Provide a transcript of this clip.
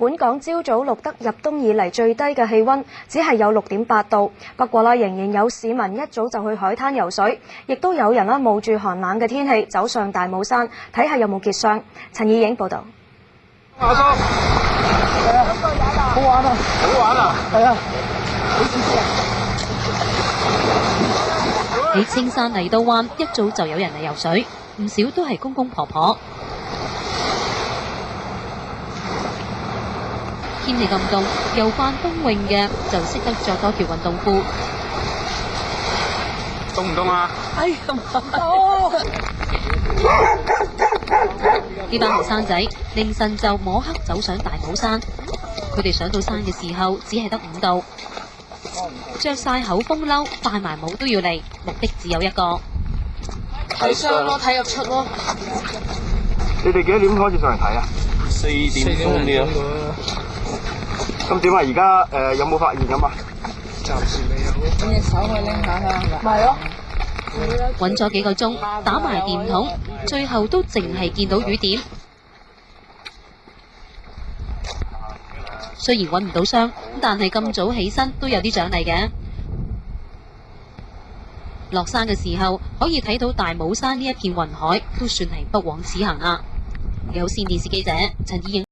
本港朝早錄得入冬以嚟最低嘅氣溫，只係有6.8度。不過啦，仍然有市民一早就去海灘游水，亦都有人啦冒住寒冷嘅天氣走上大帽山，睇下有冇結霜。陳以影報導。阿叔，係啊，好玩啊！好玩啊！係啊，好刺激啊！喺青山泥道灣，一早就有人嚟游水，唔少都係公公婆婆。天氣咁凍，游慣冬泳嘅就識得着多條運動褲。凍唔凍啊？哎，凍呢班後生仔凌晨就摸黑走上大帽山，佢哋上到山嘅時候只係得5度，着晒厚風褸，戴埋帽都要嚟，目的只有一個。睇相咯，睇日出咯。你哋幾多點開始上嚟睇啊4點鐘啲啊。咁點啊？而家有冇發現咁啊？暫時未有。揾隻手去拎下睇下係咪？係咯。揾咗幾個鐘，打埋電筒，最後都淨係見到雨點。雖然揾唔到傷，但係咁早起身都有啲獎勵嘅。落山嘅時候可以睇到大帽山呢一片雲海，都算係不枉此行啦。有線電視記者陳以影。